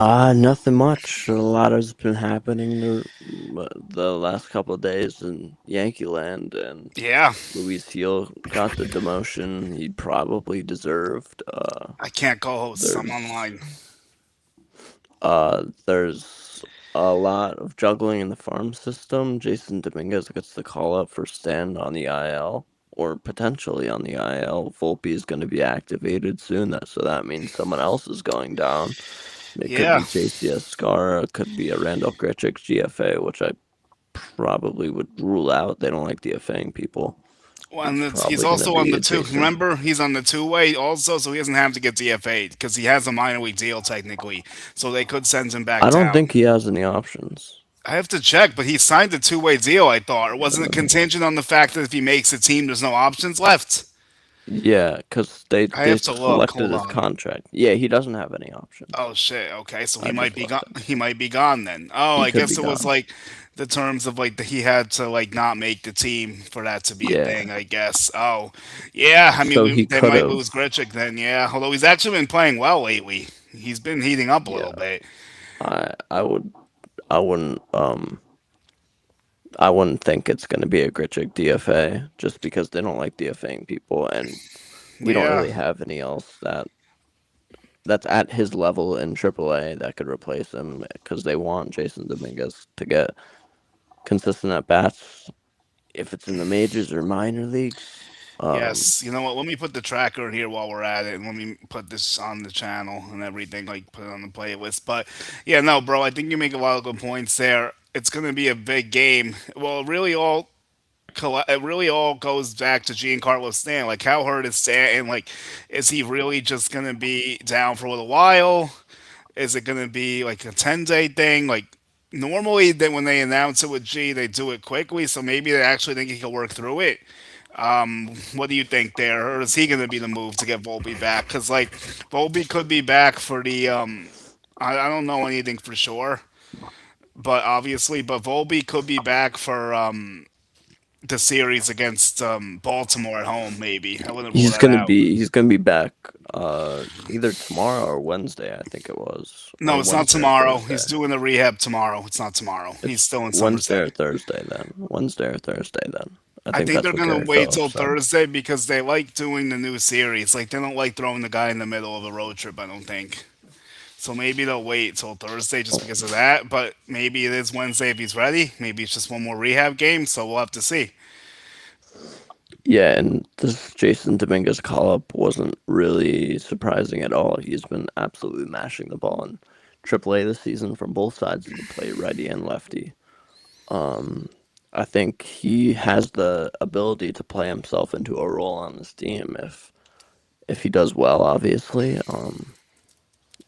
Nothing much. A lot has been happening the last couple of days in Yankee land, and Yeah, Luis Heel got the demotion he probably deserved. I can't co-host. I'm There's online. there's a lot of juggling in the farm system. Jason Dominguez gets the call up for Stan on the IL, or potentially on the IL. Volpe is going to be activated soon, so that means someone else is going down. It could Yeah. be JCS Scar, it could be a Randall Grichuk GFA, which I probably would rule out. They don't like DFAing people. Well, and It's he's probably going to also on be the a two. Jason. Remember, he's on the two-way also, so he doesn't have to get DFA'd because he has a minor league deal technically. So they could send him back I don't down. think he has any options. I have to check, but he signed a two-way deal. I thought, or wasn't it Uh, contingent on the fact that if he makes the team, there's no options left? yeah, because they I they have to look. selected Hold his on. contract. Yeah, he doesn't have any options. Oh shit. Okay, so he I might just be looked gone. at. He might be gone then. Oh, He I could guess be it was gone. like the terms of like he had to like not make the team for that to be a thing. Yeah, I guess. Oh, yeah. I mean, so he they could might have. lose Grichuk then. Yeah. Although he's actually been playing well lately. He's been heating up a little Yeah, bit. I would. I wouldn't. I wouldn't think it's going to be a Grichuk DFA just because they don't like DFAing people, and we don't Yeah. really have any else that's at his level in AAA that could replace him because they want Jason Dominguez to get consistent at bats if it's in the majors or minor leagues. Yes. You know what? Let me put the tracker here while we're at it, and let me put this on the channel and everything. Like put it on the playlist. But yeah, no, bro. I think you make a lot of good points there. It's gonna be a big game. Well, it really all goes back to Giancarlo Stanton. Like, how hurt is Stanton? Like, is he really just gonna be down for a little while? Is it gonna be like a 10-day thing? Like, normally, then when they announce it with G, they do it quickly. So maybe they actually think he can work through it. What do you think there? Or is he gonna be the move to get Volpe back? Because like, Volpe could be back for the I don't know anything for sure, but obviously, but Volpe could be back for the series against Baltimore at home. Maybe I wouldn't rule that out. He's gonna be back either tomorrow or Wednesday, I think it was, or No, it's not Wednesday or tomorrow. He's Thursday. doing the rehab tomorrow. It's not tomorrow. He's It's still in Wednesday Somerset. or Thursday then. Wednesday or Thursday then. I I think think that's they're what gonna Gary wait till Phillips said. Thursday because they like doing the new series. Like they don't like throwing the guy in the middle of a road trip. I don't think. So maybe they'll wait till Thursday just because of that. But maybe it is Wednesday if he's ready. Maybe it's just one more rehab game. So we'll have to see. Yeah, and this Jason Dominguez call up wasn't really surprising at all. He's been absolutely mashing the ball in AAA this season from both sides of the plate, righty and lefty. Um, I think he has the ability to play himself into a role on this team if he does well, obviously.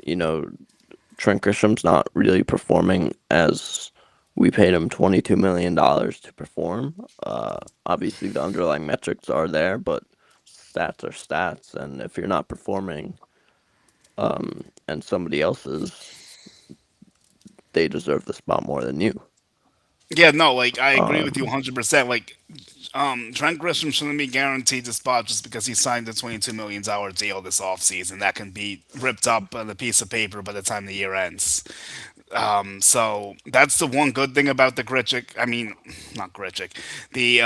You know, Trent Grisham's not really performing as we paid him $22 million to perform. Obviously, the underlying metrics are there, but stats are stats, and if you're not performing, and somebody else is, they deserve the spot more than you. Yeah, no, like I agree with you Um, 100%. Like Trent Grisham shouldn't be guaranteed the spot just because he signed a $22 million deal this offseason that can be ripped up on a piece of paper by the time the year ends. So that's the one good thing about the Grichuk. I mean, not Grichuk. The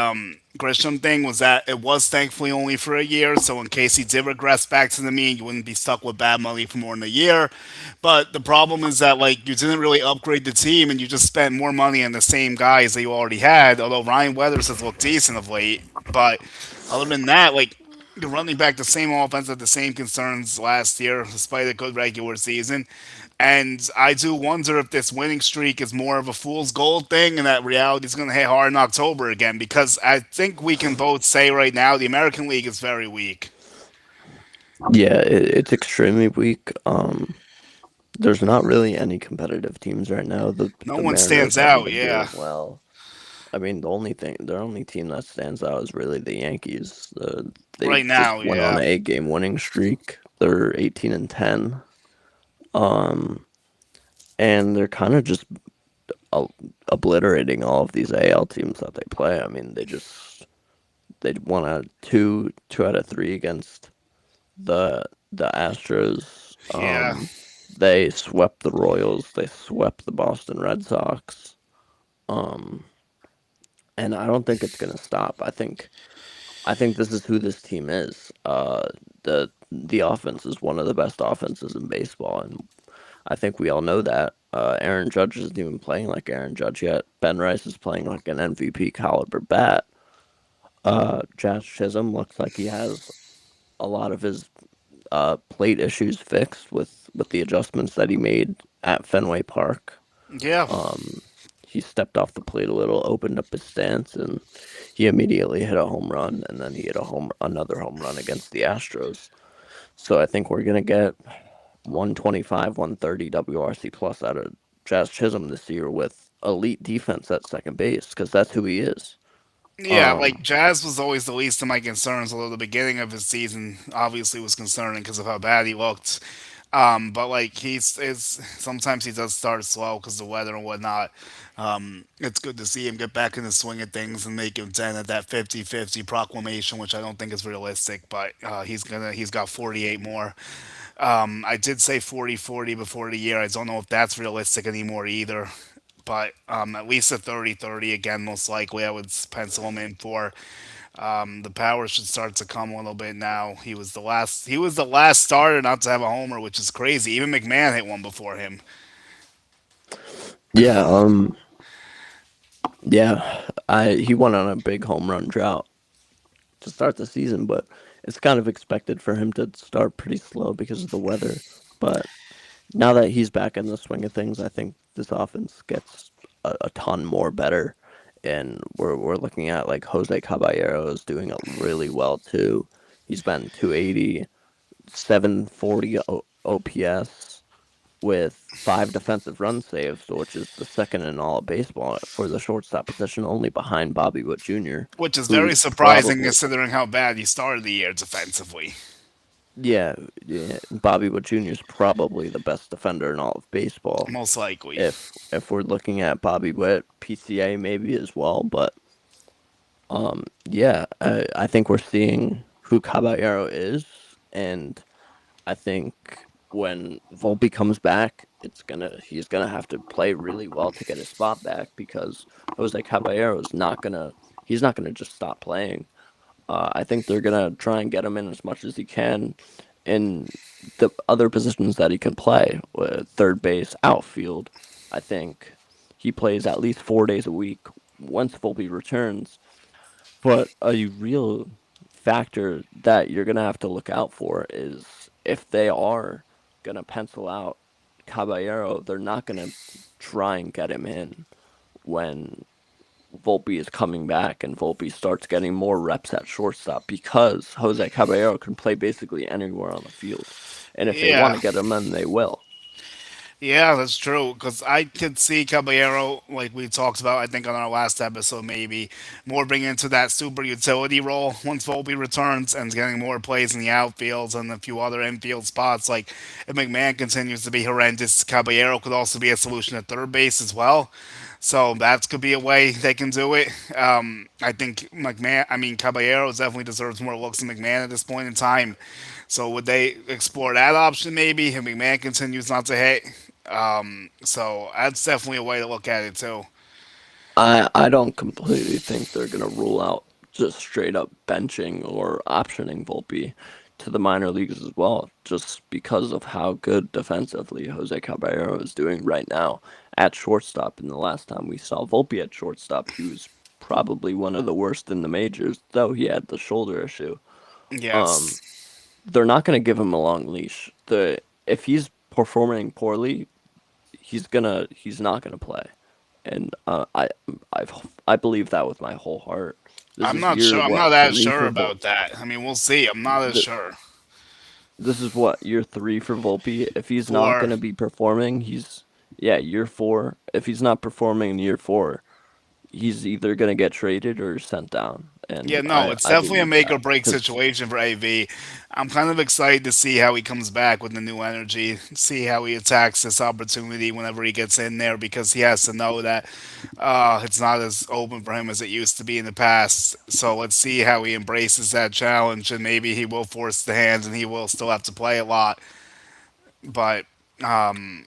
Grisham thing was that it was thankfully only for a year. So in case he did regress back to the mean, you wouldn't be stuck with bad money for more than a year. But the problem is that like you didn't really upgrade the team and you just spent more money on the same guys that you already had. Although Ryan Weathers has looked decent of late, but other than that, like you're running back the same offense had the same concerns last year, despite a good regular season. And I do wonder if this winning streak is more of a fool's gold thing and that reality is going to hit hard in October again. Because I think we can both say right now the American League is very weak. yeah, it's extremely weak. There's not really any competitive teams right now. No The one Mariners stands haven't out. been Yeah. doing well. I mean, the only team that stands out is really the Yankees. They Right just now, went on yeah. an 8 game winning streak. They're 18-10. Um, and they're kind of just obliterating all of these AL teams that they play. I mean, they won a two out of three against the Astros. Yeah. They swept the Royals. They swept the Boston Red Sox. Um, and I don't think it's gonna stop. I think this is who this team is. The offense is one of the best offenses in baseball, and I think we all know that. Aaron Judge isn't even playing like Aaron Judge yet. Ben Rice is playing like an MVP caliber bat. Jazz Chisholm looks like he has a lot of his plate issues fixed with the adjustments that he made at Fenway Park. Yeah. Um, he stepped off the plate a little, opened up his stance, and he immediately hit a home run. And then he hit another home run against the Astros. So I think we're gonna get 125, 130 WRC plus out of Jazz Chisholm this year with elite defense at second base because that's who he is. Yeah, like Um, Jazz was always the least of my concerns, although the beginning of his season obviously was concerning because of how bad he looked. But like sometimes he does start slow because of the weather and whatnot. It's good to see him get back in the swing of things and make him 10 at that 50-50 proclamation, which I don't think is realistic, but he's got 48 more. I did say 40-40 before the year. I don't know if that's realistic anymore either. But at least a 30-30 again, most likely I would pencil him in for. The power should start to come a little bit now. He was the last starter not to have a homer, which is crazy. Even McMahon hit one before him. yeah, yeah. He went on a big home run drought to start the season, but it's kind of expected for him to start pretty slow because of the weather. But now that he's back in the swing of things, I think this offense gets a ton more better. And we're looking at like Jose Caballero is doing it really well too. He's been 280, 740 OPS with 5 defensive run saves, which is the second in all of baseball for the shortstop position, only behind Bobby Witt Jr., Which is very who's surprising probably considering how bad he started the year defensively. yeah, yeah. Bobby Witt Jr. is probably the best defender in all of baseball. Most likely. If we're looking at Bobby Witt, PCA maybe as well, but yeah, I think we're seeing who Caballero is, and I think when Volpe comes back, he's gonna have to play really well to get his spot back because Jose Caballero is not gonna he's not gonna just stop playing. I think they're gonna try and get him in as much as he can in the other positions that he can play, with third base, outfield. I think he plays at least 4 days a week once Volpe returns. But a real factor that you're gonna have to look out for is if they are gonna pencil out Caballero, they're not gonna try and get him in when Volpe is coming back and Volpe starts getting more reps at shortstop because Jose Caballero can play basically anywhere on the field. And if they want Yeah. to get him in, they will. Yeah, that's true. Because I could see Caballero, like we talked about, I think on our last episode, maybe more bringing into that super utility role once Volpe returns and getting more plays in the outfields and a few other infield spots. Like if McMahon continues to be horrendous, Caballero could also be a solution at third base as well. So that could be a way they can do it. I think Caballero definitely deserves more looks than McMahon at this point in time. So would they explore that option maybe? If McMahon continues not to hit, so that's definitely a way to look at it too. I don't completely think they're gonna rule out just straight up benching or optioning Volpe to the minor leagues as well, just because of how good defensively Jose Caballero is doing right now at shortstop. And the last time we saw Volpe at shortstop, he was probably one of the worst in the majors, though he had the shoulder issue. Um, Yes, they're not gonna give him a long leash. The If he's performing poorly, he's not gonna play, and I I believe that with my whole heart. This I'm is not sure. year I'm not what as three sure for about that. I mean, we'll see. I'm not as the, sure. this is what year 3 for Volpe. If he's not For gonna be performing, he's yeah year 4. If he's not performing in year 4, he's either gonna get traded or sent down, Yeah, and no, it's I definitely a believe make that or break because situation for AV. I'm kind of excited to see how he comes back with the new energy, see how he attacks this opportunity whenever he gets in there because he has to know that it's not as open for him as it used to be in the past. So let's see how he embraces that challenge and maybe he will force the hands and he will still have to play a lot. But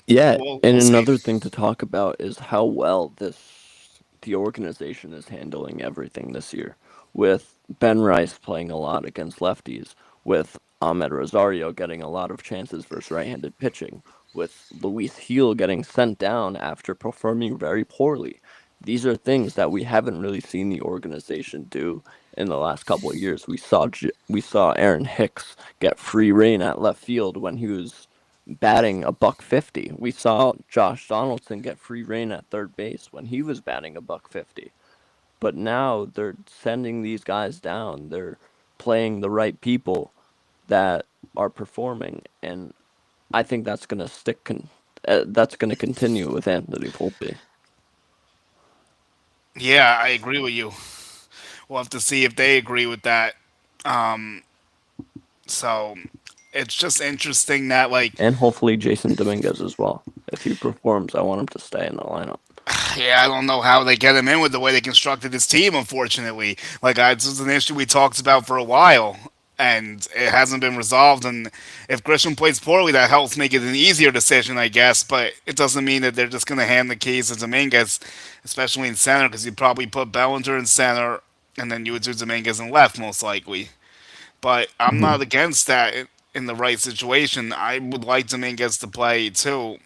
Yeah, and We'll see. another thing to talk about is how well the organization is handling everything this year, with Ben Rice playing a lot against lefties, with Ahmed Rosario getting a lot of chances versus right-handed pitching, with Luis Gil getting sent down after performing very poorly. These are things that we haven't really seen the organization do in the last couple of years. We saw Aaron Hicks get free reign at left field when he was batting a buck 50. We saw Josh Donaldson get free reign at third base when he was batting a buck 50. But now they're sending these guys down. They're playing the right people that are performing, and I think that's going to that's going to continue with Anthony Volpe. Yeah, I agree with you. We'll have to see if they agree with that. So it's just interesting that like, And hopefully Jason Dominguez as well. If he performs, I want him to stay in the lineup. yeah, I don't know how they get him in with the way they constructed this team. Unfortunately, this was an issue we talked about for a while, and it hasn't been resolved. And if Grisham plays poorly, that helps make it an easier decision, I guess. But it doesn't mean that they're just going to hand the keys to Dominguez, especially in center, because you'd probably put Bellinger in center, and then you would do Dominguez in left, most likely. But I'm Mhm. not against that in the right situation. I would like Dominguez to play too.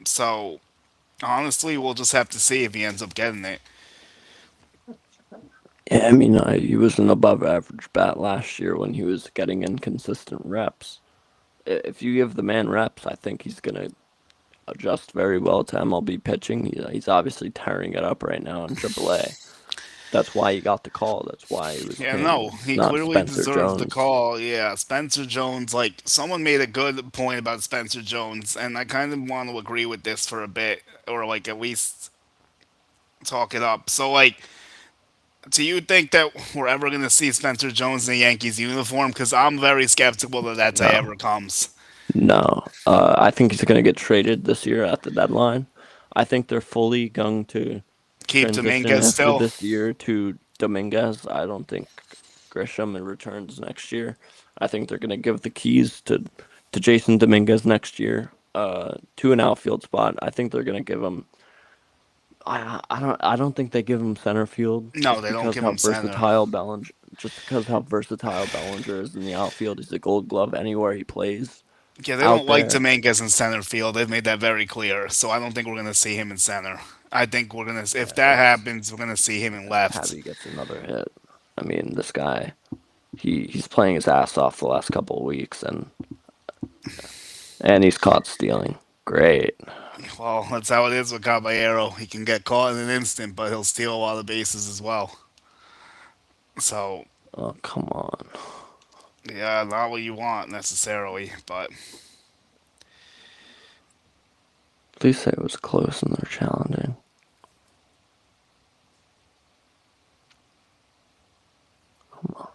So honestly, we'll just have to see if he ends up getting it. Yeah, I mean, he was an above average bat last year when he was getting inconsistent reps. If you give the man reps, I think he's going to adjust very well to MLB pitching. He's obviously tearing it up right now in AAA. That's why he got the call. That's why he was Yeah, no, pinned. It's he not clearly Spencer deserves the Jones. call. Yeah, Spencer Jones, like, someone made a good point about Spencer Jones, and I kind of want to agree with this for a bit, or, like, at least talk it up. So, like, do you think that we're ever going to see Spencer Jones in the Yankees uniform? Because I'm very skeptical that that day No, ever comes. no. I think he's going to get traded this year at the deadline. I think they're fully going to Keep transition Dominguez after still? this year to Dominguez. I don't think Grisham returns next year. I think they're going to give the keys to Jason Dominguez next year. To an outfield spot. I think they're going to give him. I don't think they give him center field No, they don't give him center. Just because how versatile Bellinger is in the outfield. He's a Gold Glove anywhere he plays Yeah, they out don't like there. Dominguez in center field. They've made that very clear. So I don't think we're going to see him in center. I think we're going to, if Yeah, that let's happens, we're going to see him in left. Tabby gets another hit. I mean, this guy, he's playing his ass off the last couple of weeks, and he's caught stealing. Great. Well, that's how it is with Caballero. He can get caught in an instant, but he'll steal a lot of bases as well. So, Oh, come on. yeah, not what you want necessarily, but Please say it was close and they're challenging. Come on.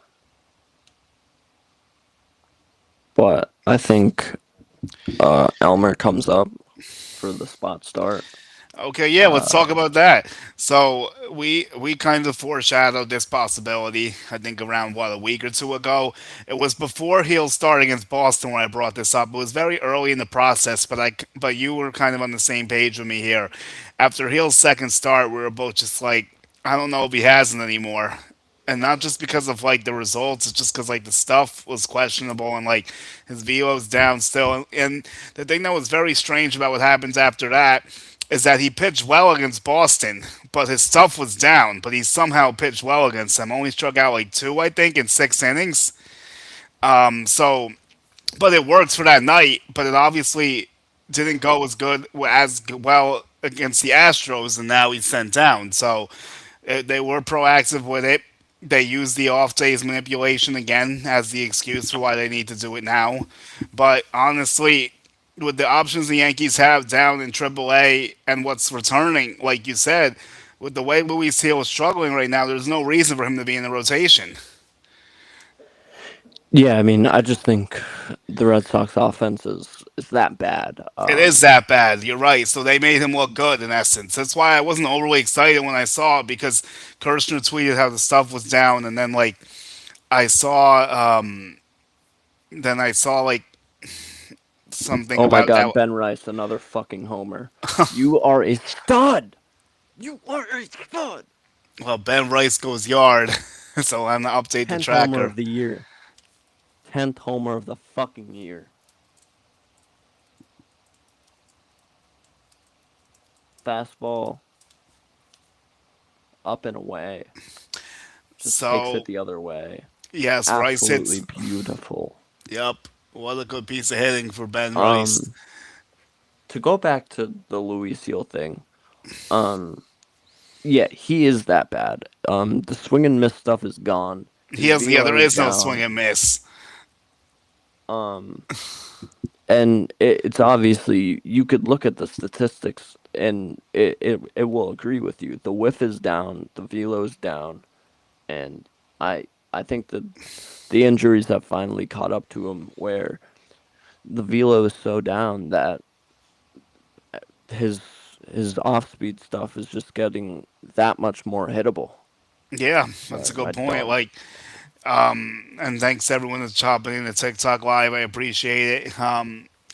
But I think Elmer comes up for the spot start. okay, yeah, let's talk Uh, about that. So we kind of foreshadowed this possibility. I think around what, a week or two ago. It was before he'll start against Boston when I brought this up. It was very early in the process, but you were kind of on the same page with me here. After Hill's second start, we were both just like, I don't know if he hasn't anymore. And not just because of like the results, it's just because like the stuff was questionable and like his velo's down still. And the thing that was very strange about what happens after that is that he pitched well against Boston, but his stuff was down. But he somehow pitched well against them. Only struck out like two, I think, in 6 innings. So, but it works for that night. But it obviously didn't go as well against the Astros, and now he's sent down. So they were proactive with it. They used the off days manipulation again as the excuse for why they need to do it now. But honestly, with the options the Yankees have down in AAA and what's returning, like you said, with the way Luis Hill is struggling right now, there's no reason for him to be in the rotation. yeah, I mean, I just think the Red Sox offense is that bad. It is that bad. You're right. So they made him look good in essence. That's why I wasn't overly excited when I saw it because Kirshner tweeted how the stuff was down, and then like I saw, then I saw like something Oh my about that. God, Ben Rice, another fucking homer. You are a stud. You are a stud. Well, Ben Rice goes yard, so I'm gonna update the 10th homer tracker. of the year. 10th homer of the fucking year. Fastball up and away. Just takes it So the other way. yes, Rice Absolutely hits. beautiful. Yep, what a good piece of hitting for Ben Rice. Um, to go back to the Louis Seal thing, um, yeah, he is that bad. The swing and miss stuff is gone. He His has, yeah. There velo is is no swing down. and miss. Um, and it's obviously you could look at the statistics and it will agree with you. The whiff is down, the velo's down, and I think that the injuries have finally caught up to him where the velo is so down that his his off speed stuff is just getting that much more hittable. Yeah, that's a Sorry, good my point. dog. Like, and thanks to everyone that's chopping in the TikTok live. I appreciate it.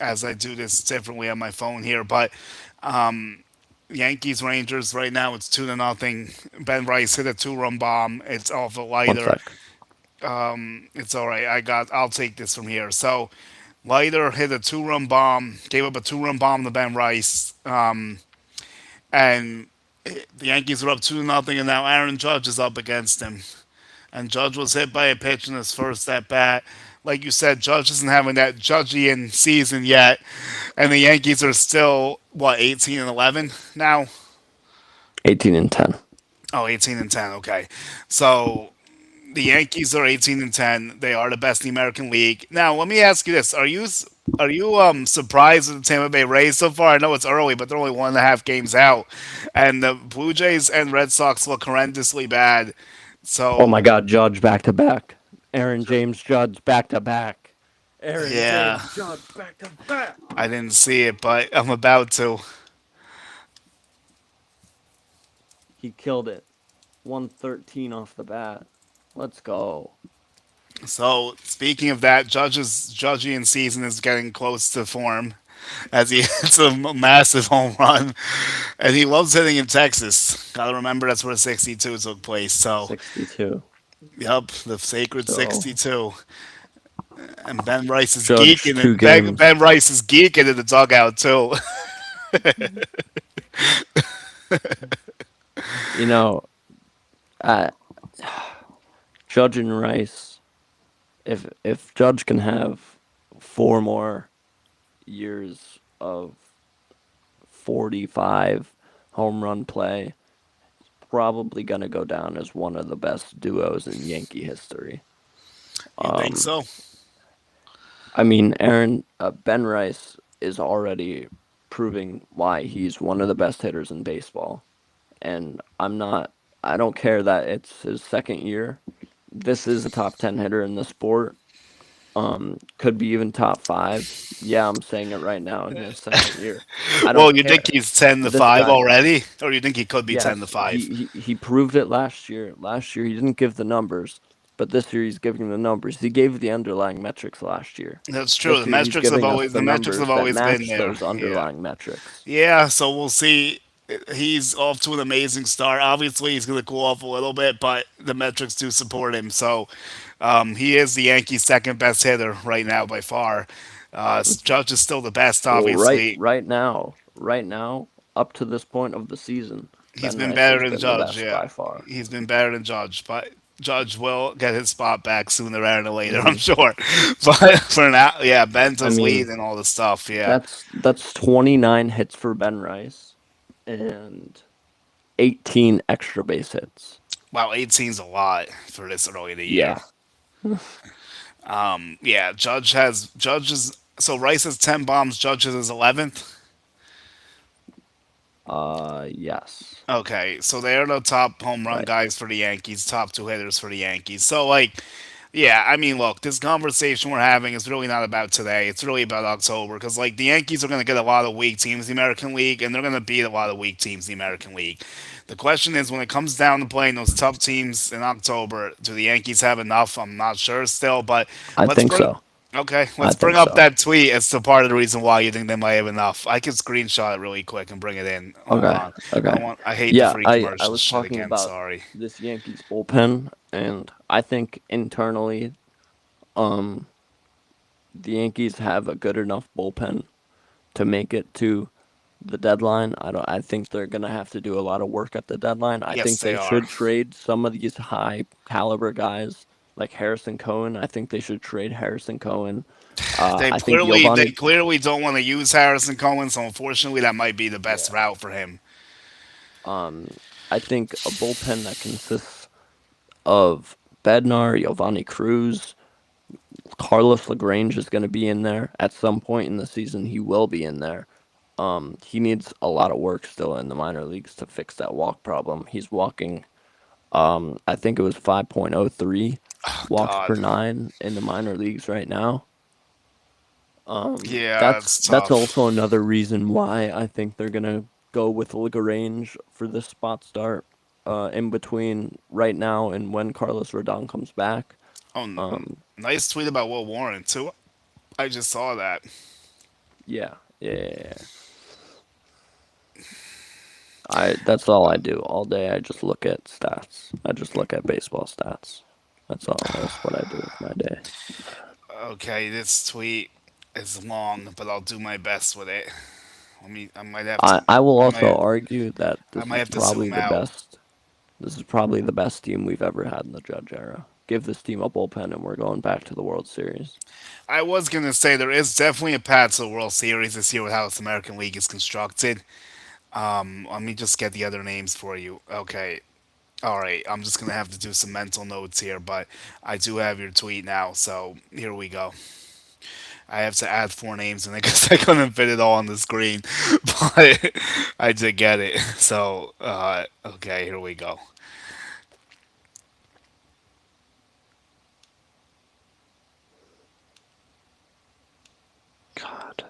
As I do this differently on my phone here, but Yankees Rangers right now it's 2-0. Ben Rice hit a two-run bomb. It's off a One lighter. sec. It's all right. I'll take this from here. So Lighter hit a two-run bomb, gave up a two-run bomb to Ben Rice, and the Yankees are up 2-0, and now Aaron Judge is up against him. And Judge was hit by a pitch in his first at bat. Like you said, Judge isn't having that Judgian season yet, and the Yankees are still what 18-11 now. 18-10. Oh, 18-10. Okay, so the Yankees are 18-10. They are the best in the American League. Now, let me ask you this: Are you surprised with the Tampa Bay Rays so far? I know it's early, but they're only 1.5 games out, and the Blue Jays and Red Sox look horrendously bad. Oh So my God, Judge back to back. Aaron James Judge back to back. Aaron yeah, James Judge back to back. I didn't see it, but I'm about to. He killed it. 113 off the bat. Let's go. So speaking of that, Judge's Judgian season is getting close to form as he hits a massive home run, and he loves hitting in Texas. Gotta remember that's where 62 took place. So 62. yep, the sacred So 62. And Ben Rice is Judge geeking two it. Ben games. Rice is geeking in the dugout too. You know, uh, Judge and Rice. If Judge can have 4 more years of 45 home run play, probably gonna go down as one of the best duos in Yankee history. You think Um, so? I mean, Ben Rice is already proving why he's one of the best hitters in baseball. And I don't care that it's his second year. This is a top 10 hitter in the sport. Could be even top five. Yeah, I'm saying it right now in his second year. I Well, don't you think care. he's 10 to This 5 guy, already, or you think he could be 10 to yes, 5? he proved it last year. Last year he didn't give the numbers, but this year he's giving the numbers. He gave the underlying metrics last year. That's true. This year he's giving us the The metrics have numbers that always been match there. those Yeah. underlying metrics. Yeah, so we'll see. He's off to an amazing start. Obviously, he's going to cool off a little bit, but the metrics do support him. So he is the Yankees' second best hitter right now by far. Judge is still the best, Well, obviously. right now, up to this point of the season, He's Ben been Rice better has than been the Judge, best yeah. by far. He's been better than Judge, but Judge will get his spot back sooner rather than later, I'm Hmm. sure. But for now, yeah, I Bento's lead mean, and all the stuff, yeah. that's 29 hits for Ben Rice and 18 extra base hits. Wow, 18's a lot for this early in the year. Yeah. Yeah, Judge is so Rice has 10 bombs, Judge is his 11th. Yes. Okay, so they're the top home run Right. guys for the Yankees, top two hitters for the Yankees. So like, yeah, I mean, look, this conversation we're having is really not about today. It's really about October because like the Yankees are going to get a lot of weak teams in the American League, and they're going to beat a lot of weak teams in the American League. The question is, when it comes down to playing those tough teams in October, do the Yankees have enough? I'm not sure still, but I let's think first so. Okay, I let's bring think up so. that tweet as to part of the reason why you think they might have enough. I can screenshot it really quick and bring it in. Hold Okay, on. I okay. don't want. I hate the Yeah, free I commercial was shit talking again. about Sorry. this Yankees bullpen, and I think internally, um, the Yankees have a good enough bullpen to make it to the deadline. I think they're gonna have to do a lot of work at the deadline. I Yes, think they they are. should trade some of these high caliber guys like Harrison Cohen. I think they should trade Harrison Cohen. I think They Giovanni. clearly don't want to use Harrison Cohen, so unfortunately, that might be the best Yeah. route for him. Um, I think a bullpen that consists of Bednar, Giovanni Cruz, Carlos Lagrange is going to be in there at some point in the season. He will be in there. He needs a lot of work still in the minor leagues to fix that walk problem. He's walking. I think it was 5.03 Oh walks per God. nine in the minor leagues right now. Yeah, That's it's that's also tough. another reason why I think they're gonna go with Lagrange for this spot start. In between right now and when Carlos Rodon comes back. Oh, Um, nice tweet about Will Warren too. I just saw that. yeah, yeah, yeah, yeah. That's all I do all day. I just look at stats. I just look at baseball stats. That's all. That's what I do with my day. Okay, this tweet is long, but I'll do my best with it. Let me. I might have to. I will I also might. argue that I this might is have to probably zoom the out. best. This is probably the best team we've ever had in the Judge era. Give this team a bullpen, and we're going back to the World Series. I was gonna say there is definitely a path to the World Series this year with how this American League is constructed. Let me just get the other names for you. Okay. All right. I'm just gonna have to do some mental notes here, but I do have your tweet now, so here we go. I have to add four names, and I guess I couldn't fit it all on the screen, but I did get it. So, okay, here we go. God.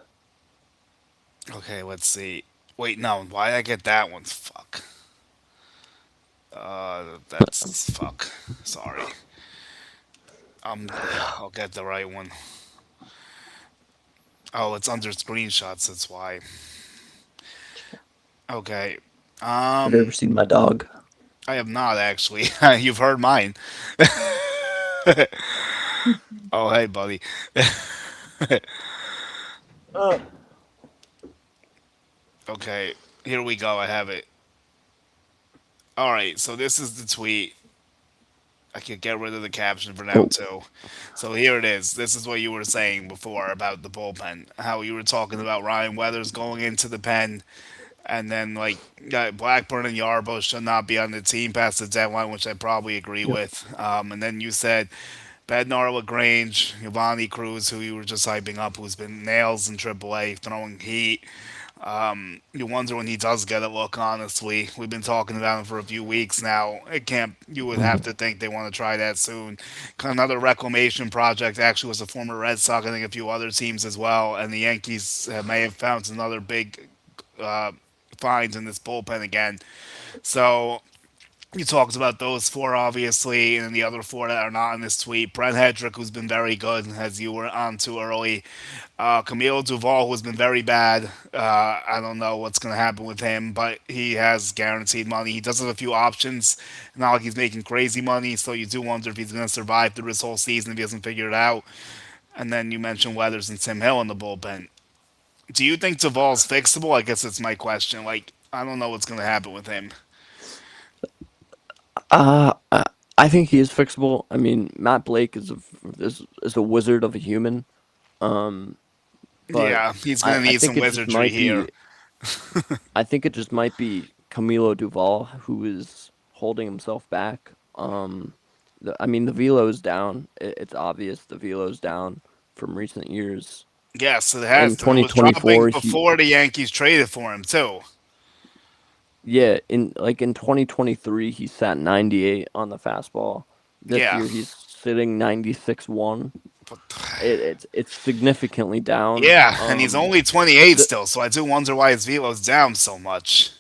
Okay, let's see. Wait, no, why did I get that one? Fuck. That's fuck. Sorry. I'll get the right one. Oh, it's under screenshots. That's why. Okay. Have you ever Um, seen my dog? I have not actually. You've heard mine. Oh, hey, buddy. Uh, Okay, here we go. I have it. All right, so this is the tweet. I could get rid of the caption for now oh, too. So here it is. This is what you were saying before about the bullpen. How you were talking about Ryan Weathers going into the pen, and then like Blackburn and Yarbo should not be on the team past the deadline, which I probably agree yep. with. And then you said Bednar Lagrange, Giovanni Cruz, who you were just hyping up, who's been nails in AAA, throwing heat. You wonder when he does get a look. Honestly, we've been talking about him for a few weeks now. It can't. You would have to think they want to try that soon. Another reclamation project actually was a former Red Sox. I think a few other teams as well, and the Yankees may have found another big uh, finds in this bullpen again. So you talked about those four, obviously, and the other four that are not in this tweet. Brent Hedrick, who's been very good, as you were on to early. Camilo Duval, who's been very bad. I don't know what's going to happen with him, but he has guaranteed money. He does have a few options. Not like he's making crazy money, so you do wonder if he's going to survive through this whole season if he doesn't figure it out. And then you mentioned Weathers and Tim Hill in the bullpen. Do you think Duval's fixable? I guess that's my question. Like, I don't know what's going to happen with him. Uh, I I think he is fixable. I mean, Matt Blake is a wizard of a human. Um, but Yeah, he's going to I need think some it just wizardry might here. be I think it just might be Camilo Duval who is holding himself back. I mean, the velo is down. It's obvious the velo is down from recent years. Yes, it In has to. It was dropping 2024, before the Yankees traded for him, too. in 2023 he sat 98 on the fastball. This Yeah. year he's sitting 96.1. But It's significantly down. yeah, and he's only 28 The still, so I do wonder why his velo's down so much.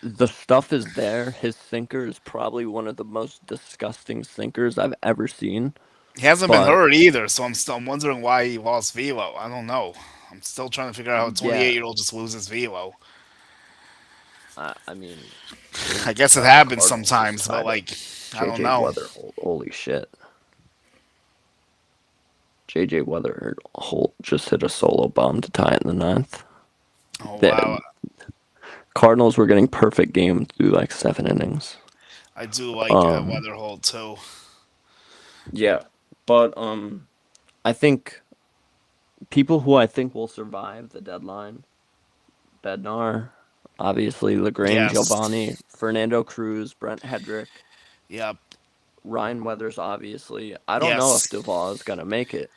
the stuff is there. His sinker is probably one of the most disgusting sinkers I've ever seen. He hasn't been But hurt either, so I'm wondering why he lost velo. I don't know. I'm still trying to figure out how a yeah, 28-year-old just loses velo. I mean, I think I guess it happens Cardinals just sometimes, but tied up like, I don't JJ know. Weatherholt. Holy shit, JJ Weatherholt just hit a solo bomb to tie it in the ninth. Oh wow, The Cardinals were getting perfect game through like 7 innings. I do like Um, Weatherhold too. yeah, but I think people who I think will survive the deadline: Bednar, obviously Lagrange, Yes. Giovanni, Fernando Cruz, Brent Hedrick, Yep. Ryan Weathers. Obviously, I don't know if Yes. Duvall is gonna make it.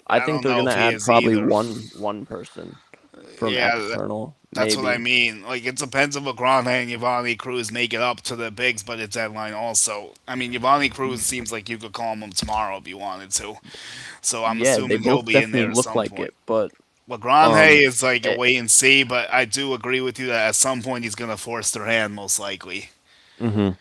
I I think don't they're know gonna if he add is probably either. one person from Yeah, external, that's what I maybe. mean. Like, it depends if LeGrand and Giovanni Cruz make it up to the bigs by the deadline. Also, I mean, Giovanni Cruz seems like you could call him tomorrow if you wanted to. So I'm Yeah, they assuming he'll both be in there definitely at look some like point. it, but Legrand um, is like a it, wait and see, but I do agree with you that at some point he's gonna force their hand, most likely. hmm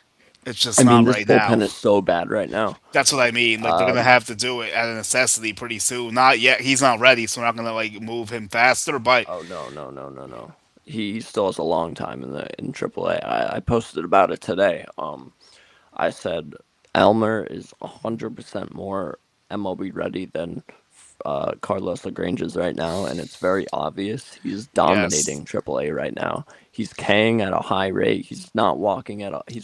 It's just I mean, not this right now. bullpen is so bad right now. That's what I mean. Like, they're gonna Um, have to do it at a necessity pretty soon. Not yet. He's not ready, so we're not gonna like move him faster. But oh no, no, no, no, no. He still has a long time in AAA. I posted about it today. I said Elmer is 100% more MLB ready than Carlos Lagrange is right now, and it's very obvious. He's yes, dominating AAA right now. He's K'ing at a high rate. He's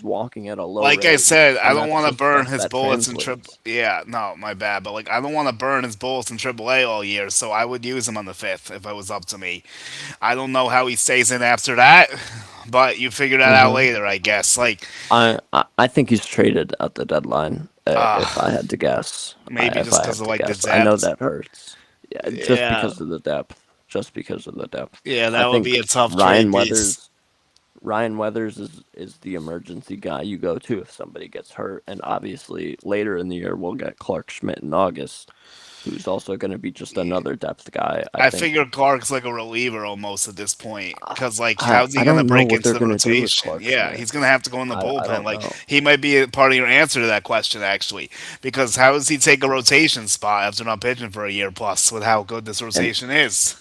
walking at a low like I rate, said, I and don't that's want to just burn stuff his that bullets in triple. translates. Yeah, no, my bad. But like, I don't want to burn his bullets in AAA all year, so I would use him on the fifth if it was up to me. I don't know how he stays in after that, but you figure that out hmm later, I guess. Like, I think he's traded at the deadline. If I had to guess, maybe if just I because have of to like the guess, I know depth. that hurts. Yeah, just Yeah, because of the depth. Just because of the depth. yeah, I that would be think a tough trade Ryan piece. Weathers Ryan Weathers is the emergency guy you go to if somebody gets hurt, and obviously later in the year we'll get Clark Schmidt in August, who's also going to be just another depth guy. I I think. figure Clark's like a reliever almost at this point. Because, like, how's he I going to don't know break what into they're the going to do with rotation? Clark Yeah, Schmidt. he's going to have to go in the I bullpen. don't Like, know. he might be a part of your answer to that question, actually. Because how does he take a rotation spot after not pitching for a year plus with how good this And rotation is?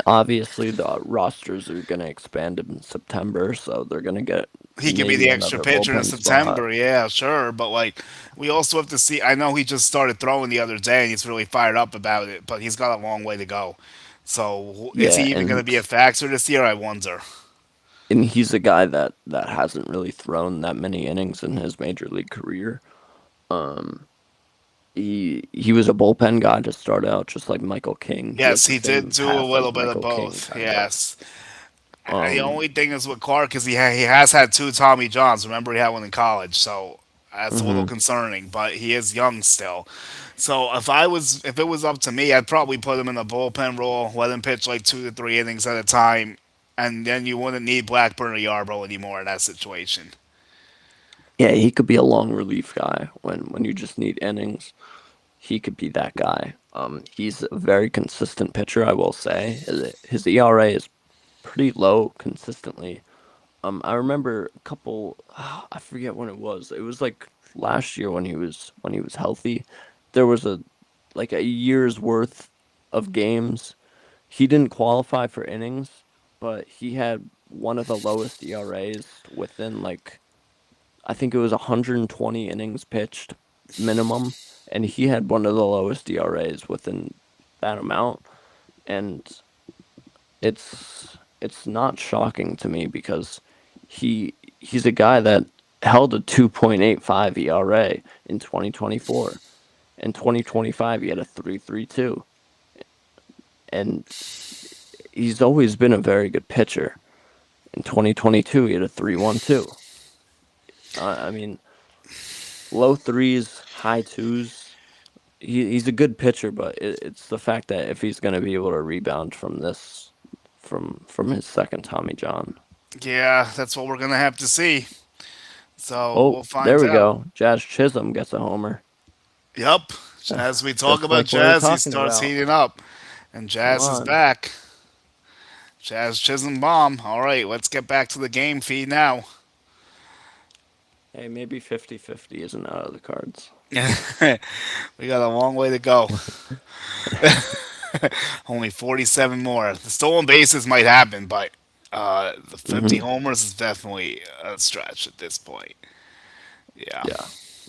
obviously the rosters are going to expand in September, so they're going to get He could be maybe the extra another pitcher in bullpen spot. September. Yeah, sure. But, like, we also have to see. I know he just started throwing the other day and he's really fired up about it, but he's got a long way to go. So, is he Yeah, even going to be a factor this year? I wonder. and he's a guy that hasn't really thrown that many innings in his major league career. Um, he was a bullpen guy to start out, just like Michael King. He has Yes, the he did same do a path as little bit of Michael King, both. kind of. Yes. The Um, only thing is with Clark is he has had two Tommy Johns. Remember, he had one in college, so that's a little hmm concerning. But he is young still. So if it was up to me, I'd probably put him in the bullpen role, let him pitch like 2 to 3 innings at a time, and then you wouldn't need Blackburn or Yarbrough anymore in that situation. yeah, he could be a long relief guy when you just need innings. He could be that guy. He's a very consistent pitcher, I will say. His ERA is pretty low consistently. I remember a couple. I forget when it was. It was like last year when he was healthy. There was a like a year's worth of games. He didn't qualify for innings, but he had one of the lowest ERAs within like I think it was 120 innings pitched minimum, and he had one of the lowest ERAs within that amount. And it's not shocking to me because he's a guy that held a 2.85 ERA in 2024. In 2025 he had a 3.32, and he's always been a very good pitcher. In 2022 he had a 3.12. I mean, low threes, high twos. He's a good pitcher, but it's the fact that if he's going to be able to rebound from this from his second Tommy John. Yeah, that's what we're gonna have to see. So Oh, we'll there find we out. go. Jazz Chisholm gets a homer. Yep. Just, As we talk just about like we were Jazz, he talking starts about. heating up, and Come Jazz is on. back. Jazz Chisholm bomb. All right, let's get back to the game feed now. Hey, maybe 50-50 isn't out of the cards. We got a long way to go. Only 47 more. The stolen bases might happen, but the 50 Hmm. homers is definitely a stretch at this point. Yeah, Yeah.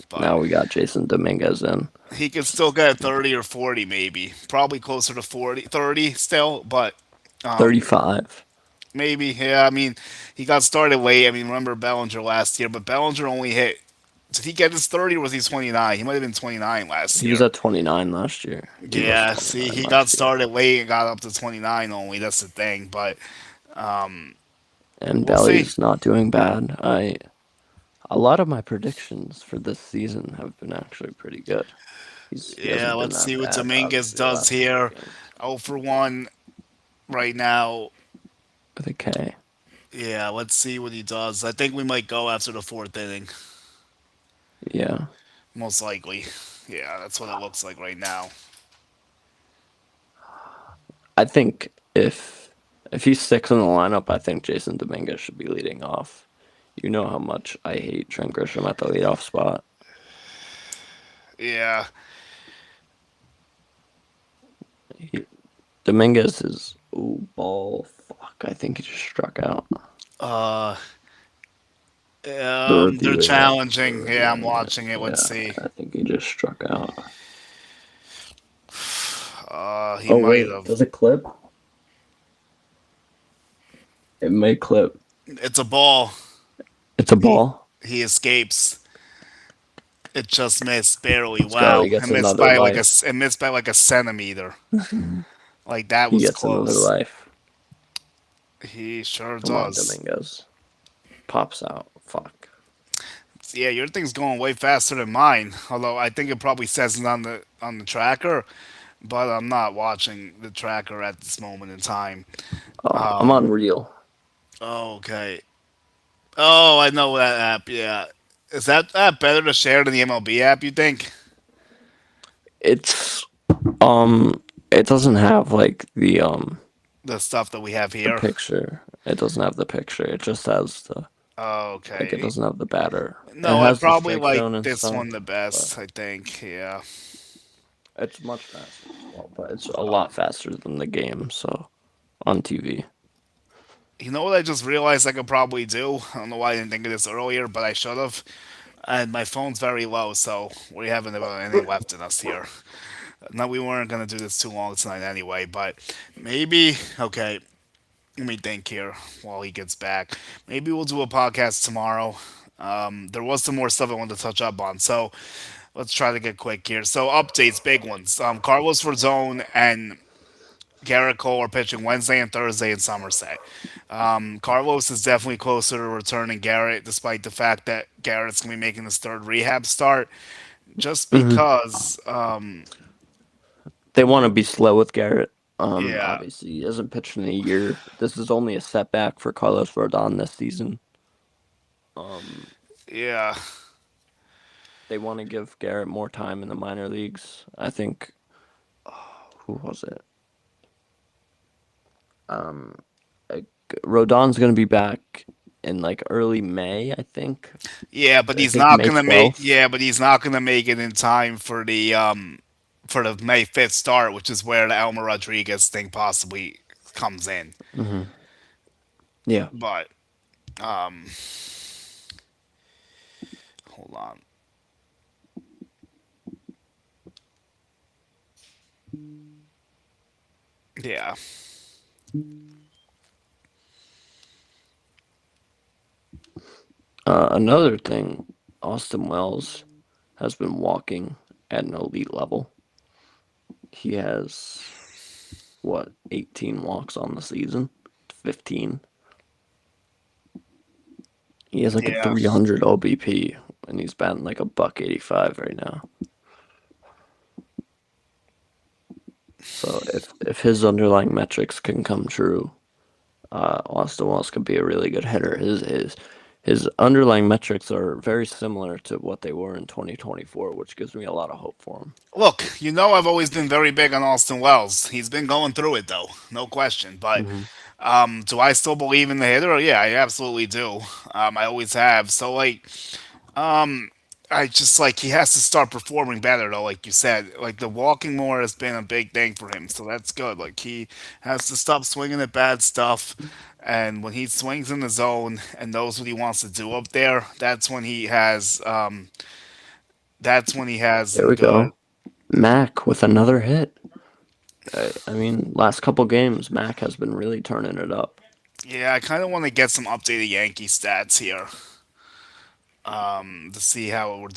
but Now we got Jason Dominguez in. he could still get 30 or 40 maybe. Probably closer to 40, 30 still, but 35. maybe. Yeah, I mean, he got started late. I mean, remember Bellinger last year, but Bellinger only hit. Did he get his 30 or was he 29? He might have been 29 last He was year. at 29 last year. He was Yeah, see, 29 he got last year. started late and got up to 29 only. That's the thing, but And we'll see. Belly's not doing bad. A lot of my predictions for this season have been actually pretty good. He Yeah, hasn't been let's that see what bad, Dominguez obviously, the does last couple here. of games 0 for 1 right now. with a K. Yeah, let's see what he does. I think we might go after the fourth inning, Yeah. most likely. Yeah, that's what it looks like right now. I think if he sticks in the lineup, I think Jason Dominguez should be leading off. You know how much I hate Trent Grisham at the leadoff spot. Yeah, He, Dominguez is ooh ball fuck. I think he just struck out. uh, They're they're reviewing it. They're challenging. Yeah, I'm reviewing it. watching it. Let's Yeah, see. I think he just struck out. He Oh might wait, have. does it clip? It may clip. It's a ball. It's a He ball. he escapes. It just missed barely. Let's go. He Wow, gets another life. it missed by like a centimeter. Like that He was gets another close. life. He sure Come on, does. Dominguez. Pops out. Fuck. Yeah, your thing's going way faster than mine. Although I think it probably says it on the tracker, but I'm not watching the tracker at this moment in time. Oh, I'm on reel. Okay. Oh, I know that app. Yeah, is that app better to share than the MLB app? You think It's um it doesn't have like the stuff that we have the here? picture. It doesn't have the picture. It just has the like it Okay. doesn't have the batter. It No, I has the probably strike like zone and this stuff, one the but best. I think. Yeah. it's much faster as well. But it's a lot faster than the game, so on TV. You know what I just realized I could probably do? I don't know why I didn't think of this earlier, but I should have. And my phone's very low, so we haven't about any left in us here. No, we weren't gonna do this too long tonight anyway, but maybe okay. Let me think here while he gets back. Maybe we'll do a podcast tomorrow. There was some more stuff I wanted to touch up on, so let's try to get quick here. So updates, big ones. Carlos Verzone and Garrett Cole are pitching Wednesday and Thursday in Somerset. Carlos is definitely closer to returning Garrett, despite the fact that Garrett's going to be making his third rehab start. Just Hmm. because, They want to be slow with Garrett. yeah, Obviously he hasn't pitched in a year. This is only a setback for Carlos Rodon this season. Um, yeah, they want to give Garrett more time in the minor leagues. I think who was it? Um, like, Rodon's gonna be back in like early May, I think. yeah, but I he's think not May going to make, 12th. yeah, but he's not going to make it in time for the May 5th start, which is where the Elmer Rodriguez thing possibly comes in. Hmm. Yeah. But, um, hold on. Yeah. Another thing, Austin Wells has been walking at an elite level. He has what 18 walks on the season, 15. He has like a Yeah. 300 OBP, and he's batting like a buck 85 right now. So if his underlying metrics can come true, Austin Wells could be a really good hitter. His underlying metrics are very similar to what they were in 2024, which gives me a lot of hope for him. Look, I've always been very big on Austin Wells. He's been going through it though, no question. But Hmm. do I still believe in the hitter? Yeah, I absolutely do. I always have. So like, I just like he has to start performing better though, like you said. Like the walking more has been a big thing for him, so that's good. Like he has to stop swinging at bad stuff, and when he swings in the zone and knows what he wants to do up there, that's when he has There some we good. go. Mac with another hit. I mean, last couple games, Mac has been really turning it up. Yeah, I kind of want to get some updated Yankee stats here, to see how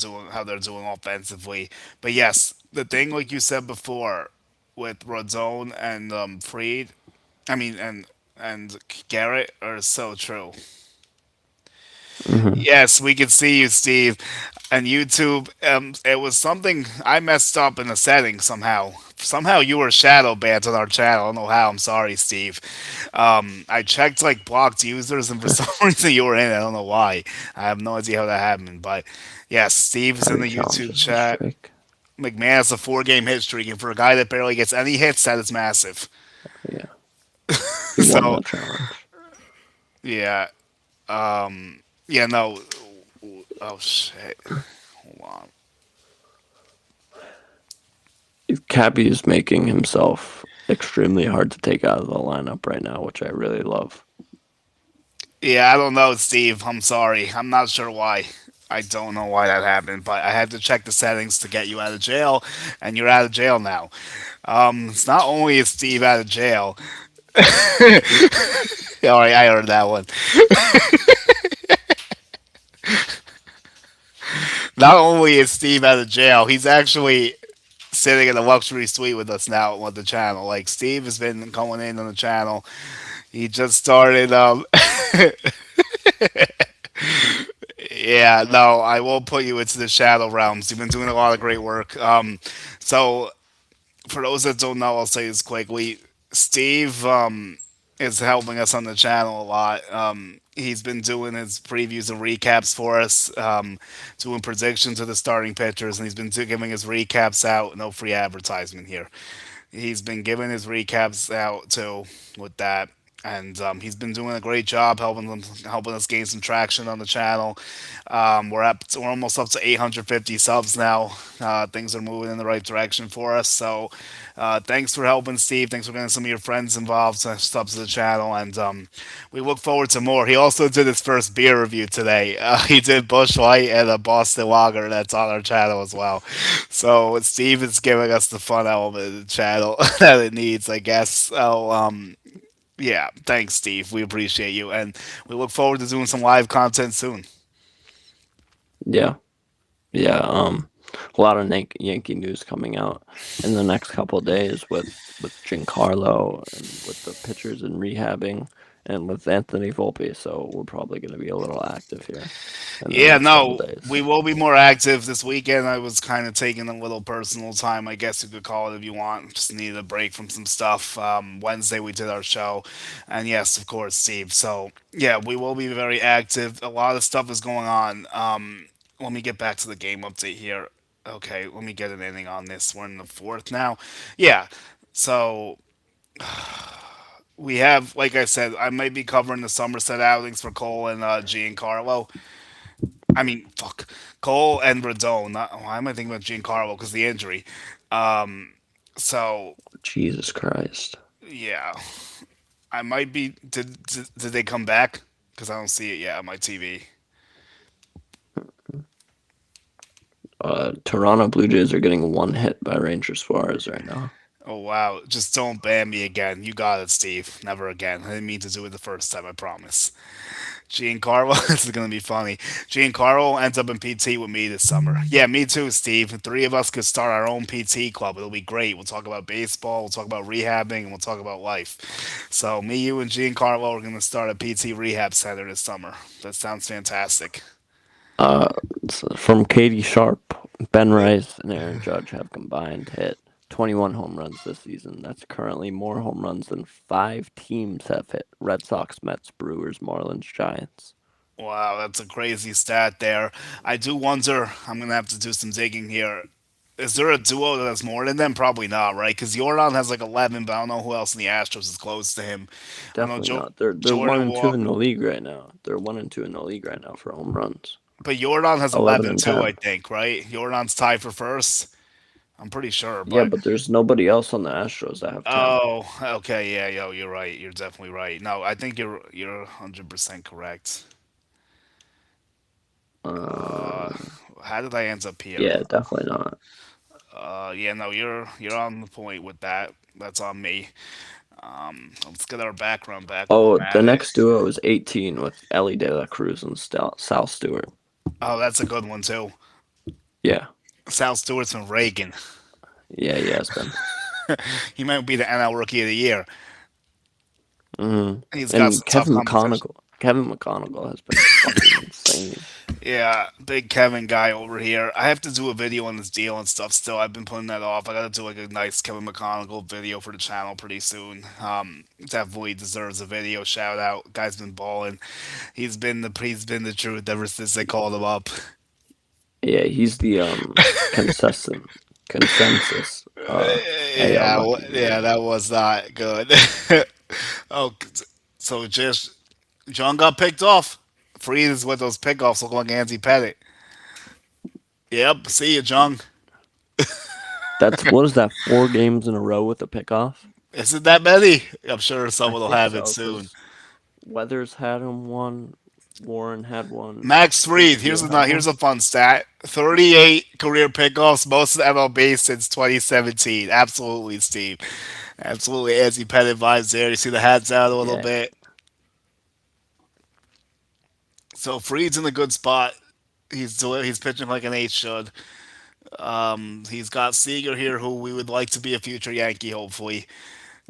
they're doing offensively. But yes, the thing like you said before with Rodon and Freed, I mean and Garrett are so true. Hmm. Yes, we can see you, Steve, and YouTube. It was something I messed up in the settings somehow. Somehow you were shadow banned on our channel. I don't know how. I'm sorry, Steve. I checked like blocked users, and for some reason you were in it. I don't know why. I have no idea how that happened. But yes, Steve's in Heavy the YouTube challenges and chat. strike. McMahon has a 4 game hit streak, and for a guy that barely gets any hits, that is massive. Yeah, he won So that challenge. yeah, yeah, no. Oh shit. Hold on. Cappy is making himself extremely hard to take out of the lineup right now, which I really love. Yeah, I don't know, Steve. I'm sorry. I'm not sure why. I don't know why that happened, but I had to check the settings to get you out of jail, and you're out of jail now. It's not only is Steve out of jail. All right, I heard that one. Not only is Steve out of jail, he's actually sitting in a luxury suite with us now on the channel. Like Steve has been going in on the channel. He just started. Yeah, no, I will put you into the shadow realms. You've been doing a lot of great work. So for those that don't know, I'll say this quickly. Steve is helping us on the channel a lot. He's been doing his previews and recaps for us, doing predictions of the starting pitchers, and he's been giving his recaps out. No free advertisement here. He's been giving his recaps out too with that, and he's been doing a great job helping us gain some traction on the channel. We're almost up to 850 subs now. Things are moving in the right direction for us. So thanks for helping, Steve. Thanks for getting some of your friends involved, subs to the channel, and we look forward to more. He also did his first beer review today. He did Bush Light and a Boston Lager. That's on our channel as well. So Steve is giving us the fun element of the channel that it needs, I guess. So yeah, thanks, Steve. We appreciate you, and we look forward to doing some live content soon. Yeah, yeah. A lot of Yankee news coming out in the next couple of days with Giancarlo and with the pitchers and rehabbing and with Anthony Volpe. So we're probably going to be a little active here in the Yeah, next couple no, of days. we will be more active this weekend. I was kind of taking a little personal time, I guess you could call it if you want. Just needed a break from some stuff. Wednesday we did our show, and yes, of course, Steve. So yeah, we will be very active. A lot of stuff is going on. Let me get back to the game update here. Okay, let me get an inning on this. We're in the fourth now. Yeah, so we have, like I said, I might be covering the Somerset outings for Cole and Giancarlo. I mean, fuck, Cole and Rodon. Why am I thinking about Giancarlo? Because the injury. So Jesus Christ. yeah, I might be. Did they come back? Because I don't see it yet on my TV. Toronto Blue Jays are getting one hit by Ranger Suarez right now. Oh wow! Just don't ban me again. You got it, Steve. Never again. I didn't mean to do it the first time. I promise. Giancarlo, this is gonna be funny. Giancarlo ends up in PT with me this summer. Yeah, me too, Steve. The three of us could start our own PT club. It'll be great. We'll talk about baseball. We'll talk about rehabbing, and we'll talk about life. So me, you, and Giancarlo are gonna start a PT rehab center this summer. That sounds fantastic. Uh, from Katie Sharp, Ben Rice and Aaron Judge have combined hit 21 home runs this season. That's currently more home runs than five teams have hit: Red Sox, Mets, Brewers, Marlins, Giants. Wow, that's a crazy stat there. I do wonder. I'm gonna have to do some digging here. Is there a duo that has more than them? Probably not, right? Because Jordan has like 11, but I don't know who else in the Astros is close to him. I know Definitely not. They're one Jordan and two in Walker. the league right now. They're 1 and 2 in the league right now for home runs. But Jordan has 11 11 and too, I 10. think, right? Jordan's tied for first. I'm pretty sure, Yeah, but but there's nobody else on the Astros that have 10. oh, okay, yeah, yo, you're right. You're definitely right. No, I think you're 100% correct. Uh, Um, how did I end up here? yeah, definitely not. Yeah, no, you're on the point with that. That's on me. Let's get our background back while Oh, I'm the at it. next duo is 18 with Ellie De La Cruz and Sal Stewart. Oh, that's a good one too. Yeah, Sal Stewart's from Reagan. yeah, he has been. He might be the NL Rookie of the Year. hmm He's got And some tough competition. Kevin McConnell has been fucking insane. Yeah, big Kevin guy over here. I have to do a video on this deal and stuff still. I've been putting that off. I gotta do like a nice Kevin McConnell video for the channel pretty soon. Definitely deserves a video shout out. Guy's been balling. He's been the truth ever since they called him up. Yeah, he's the consistent consensus AL Yeah, Rookie of the yeah, Year. that was not good. Oh, so just John got picked off. Freeze with those pickoffs look like Andy Pettit. Yep, see you, John. That's what is that? 4 games in a row with a pickoff? Isn't that many? I'm sure I someone will think have it so, soon. because Weathers had him one, Warren had one, Max I think Fried, Steele had here's one. a fun stat. 38 career pickoffs, most of the MLB since 2017. Absolutely, Steve. Absolutely Andy Pettit vibes there. You see the hats out a little Yeah, bit. So Fried's in a good spot. He's pitching like an eight should. He's got Seager here, who we would like to be a future Yankee, hopefully.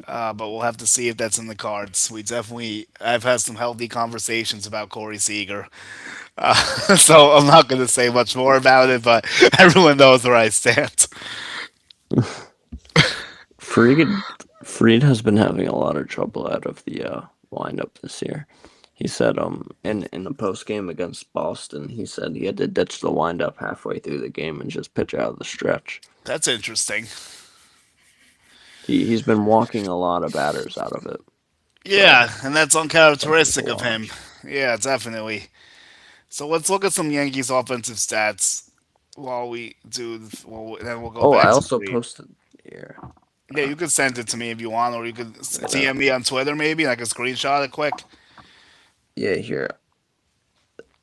But we'll have to see if that's in the cards. I've had some healthy conversations about Corey Seager. So I'm not going to say much more about it, but everyone knows where I stand. Fried Fried has been having a lot of trouble out of the windup this year. He said in the post game against Boston, he said he had to ditch the windup halfway through the game and just pitch out of the stretch. That's interesting. He's been walking a lot of batters out of it, so Yeah, and that's something to uncharacteristic of him. watch. Yeah, definitely. So let's look at some Yankees offensive stats while we do. Well, then we'll go Oh, I back to also Fried. posted here. Yeah, you could send it to me if you want, or you could Gonna, TM me on Twitter maybe, and I can screenshot it quick. yeah, here.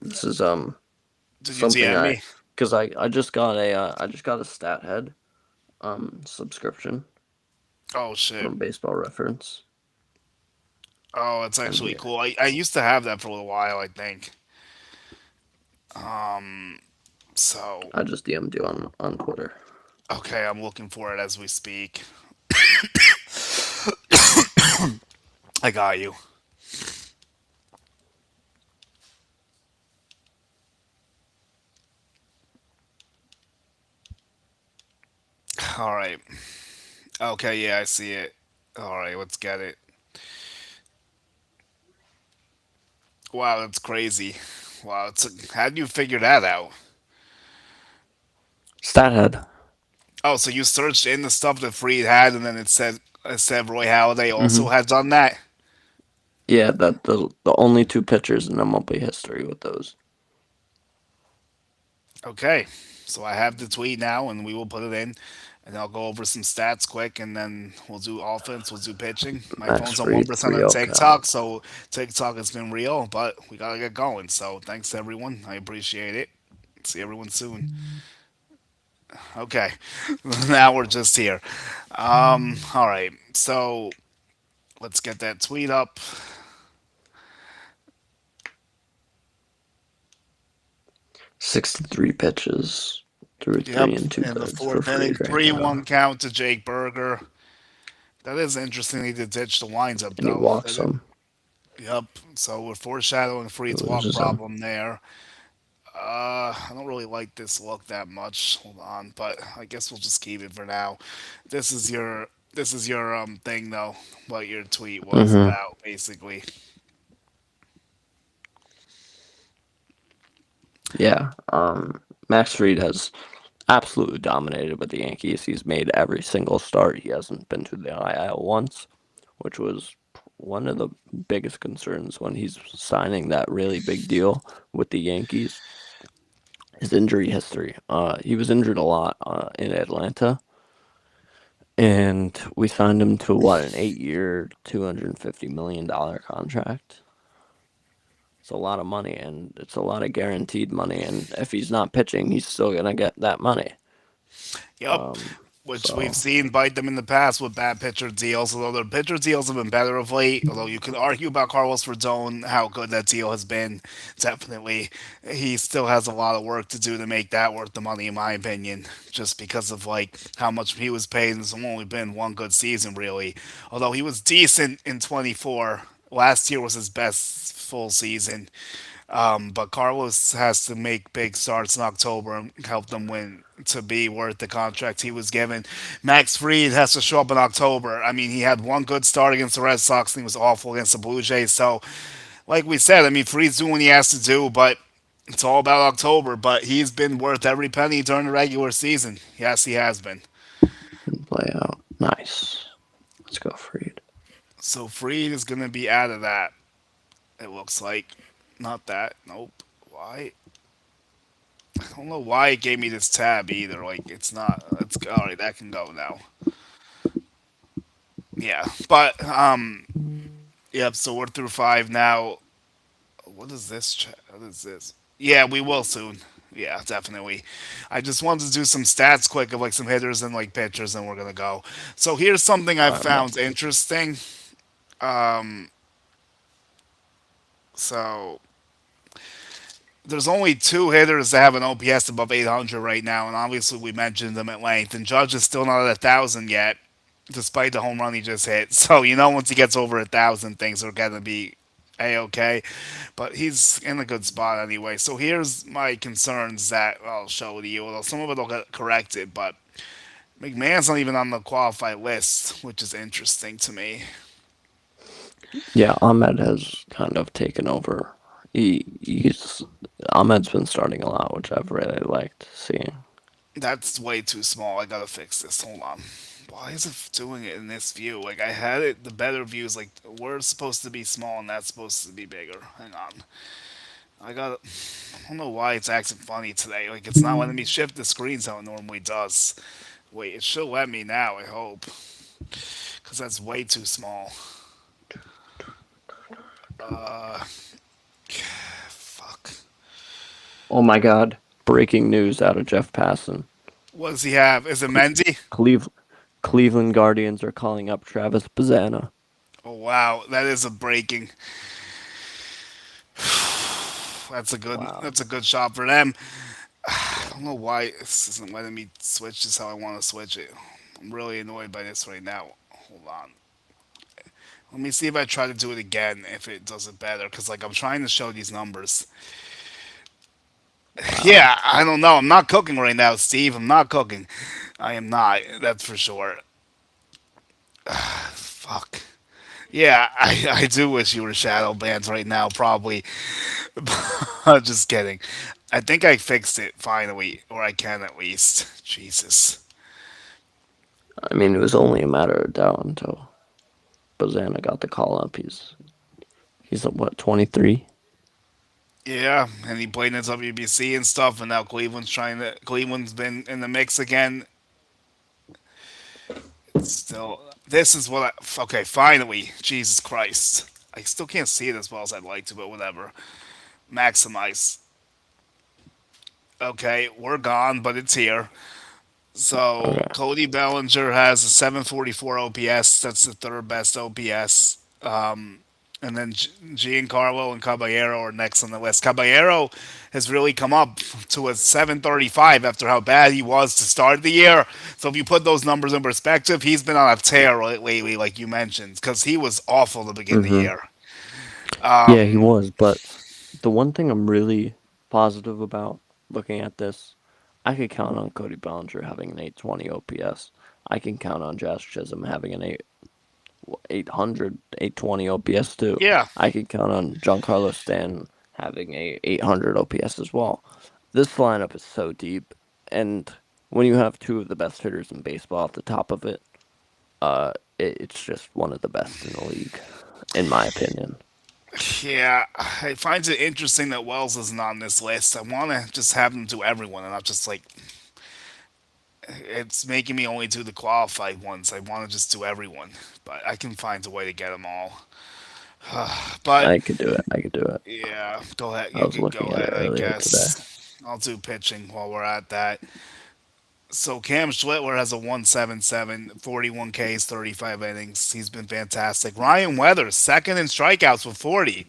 This is Did you something TM me? because I just got a stat head subscription Oh shit. from Baseball Reference, Oh, it's and actually here cool. I used to have that for a little while, I think. So I just DM'd you on Twitter. okay, I'm looking for it as we speak. I got you. All right. Okay, yeah, I see it. All right, let's get it. Wow, that's crazy. Wow, how do you figure that out? Stat head. Oh, so you searched in the stuff that Freed had, and then it said Roy Halladay also Mm-hmm. had done that. Yeah, that the only 2 pitchers in MLB history with those. Okay, so I have the tweet now, and we will put it in, and I'll go over some stats quick, and then we'll do offense, we'll do pitching. My Max phone's on one Fried, percent 3 on 0 count. TikTok, so TikTok has been real, but we gotta get going. So thanks to everyone, I appreciate it. See everyone soon. Okay, now we're just here. All right, so let's get that tweet up. 63 pitches through Yep, three and two in the thirds for fourth inning, Fried right 3-1 now, count to Jake Berger. That is interesting. He did ditch the windup and he though. walks them. Yep. So we're foreshadowing Freed's It was walk just problem there. I don't really like this look that much. Hold on, but I guess we'll just keep it for now. This is your thing though. What your tweet was hmm about, basically. Yeah. Max Fried has absolutely dominated with the Yankees. He's made every single start. He hasn't been to the IL once, which was one of the biggest concerns when he's signing that really big deal with the Yankees. his injury history. He was injured a lot in Atlanta, and we signed him to what, an 8-year, $250 million contract. It's a lot of money, and it's a lot of guaranteed money. And if he's not pitching, he's still gonna get that money. Yep. Um, Which we've so seen bite them in the past with bad pitcher deals, although their pitcher deals have been better of late. Although you could argue about Carlos Rodon, how good that deal has been. Definitely, he still has a lot of work to do to make that worth the money, in my opinion, just because of like how much he was paid. And it's only been one good season, really. Although he was decent in 24. Last year was his best full season. But Carlos has to make big starts in October and help them win to be worth the contract he was given. Max Fried has to show up in October. I mean, he had one good start against the Red Sox and he was awful against the Blue Jays. So, like we said, I mean, Fried's doing what he has to do, but it's all about October. But he's been worth every penny during the regular season. Yes, he has been. play out nice. Let's go, Freed. So Fried is going to be out of that, it looks like. Not that. Nope. Why? I don't know why it gave me this tab either. Like it's not. It's all right. That can go now. Yeah, but yep. So we're through five now. What is this? What is this? Yeah, we will soon. Yeah, definitely. I just wanted to do some stats quick of like some hitters and like pitchers, and we're gonna go. So here's something I've All right. found interesting. Um, so there's only two hitters that have an OPS above 800 right now, and obviously we mentioned them at length. And Judge is still not at 1,000 yet, despite the home run he just hit. So once he gets over 1,000, things are gonna be a okay. But he's in a good spot anyway. So here's my concerns that I'll show to you. Although some of it will get corrected, but McMahon's not even on the qualified list, which is interesting to me. Yeah, Ahmed has kind of taken over. He's Ahmed's been starting a lot, which I've really liked seeing. That's way too small. I gotta fix this. Hold on. Why is it doing it in this view? Like I had it, the better view is like we're supposed to be small and that's supposed to be bigger. Hang on. I got. I don't know why it's acting funny today. Like it's not letting me shift the screens how it normally does. Wait, it should let me now. I hope, because that's way too small. Uh, fuck. Oh my God! Breaking news out of Jeff Passan. What does he have? Is it Cle- Mendy? Cleve- Cleveland Guardians are calling up Travis Bazzana. Oh wow, that is a breaking. That's a good. Wow. That's a good shot for them. I don't know why this isn't letting me switch this how I want to switch it. I'm really annoyed by this right now. Hold on. Let me see if I try to do it again if it does it better. Because, like, I'm trying to show these numbers. Wow. Yeah, I don't know. I'm not cooking right now, Steve. I'm not cooking. I am not. That's for sure. Fuck. Yeah, I do wish you were shadow banned right now, probably. Just kidding. I think I fixed it finally, or I can at least. Jesus. I mean, it was only a matter of doubt until Bazzana got the call up. He's what, 23? Yeah, and he played in the WBC and stuff, and now Cleveland's been in the mix again. It's still. This is what I. Okay, finally. Jesus Christ. I still can't see it as well as I'd like to, but whatever. Maximize. Okay, we're gone, but it's here. So Okay. Cody Bellinger has a 744 OPS. That's the third best OPS. And then Giancarlo and Caballero are next on the list. Caballero has really come up to a 735 after how bad he was to start the year. So if you put those numbers in perspective, he's been on a tear lately, like you mentioned, because he was awful to begin the Mm-hmm. year. Yeah, he was. But the one thing I'm really positive about looking at this, I could count on Cody Bellinger having an 820 OPS. I can count on Josh Chisholm having an 800, 820 OPS too. Yeah, I could count on Giancarlo Stanton having a 800 OPS as well. This lineup is so deep, and when you have two of the best hitters in baseball at the top of it's just one of the best in the league, in my opinion. Yeah, I find it interesting that Wells isn't on this list. I want to just have him do everyone, and I'm just like, it's making me only do the qualified ones. I want to just do everyone, but I can find a way to get them all. But I could do it. I could do it. yeah, go ahead. I You was could go looking at it ahead, I earlier today. guess. I'll do pitching while we're at that. So Cam Schlittler has a 177, 41 Ks, 35 innings. He's been fantastic. Ryan Weathers, second in strikeouts with 40.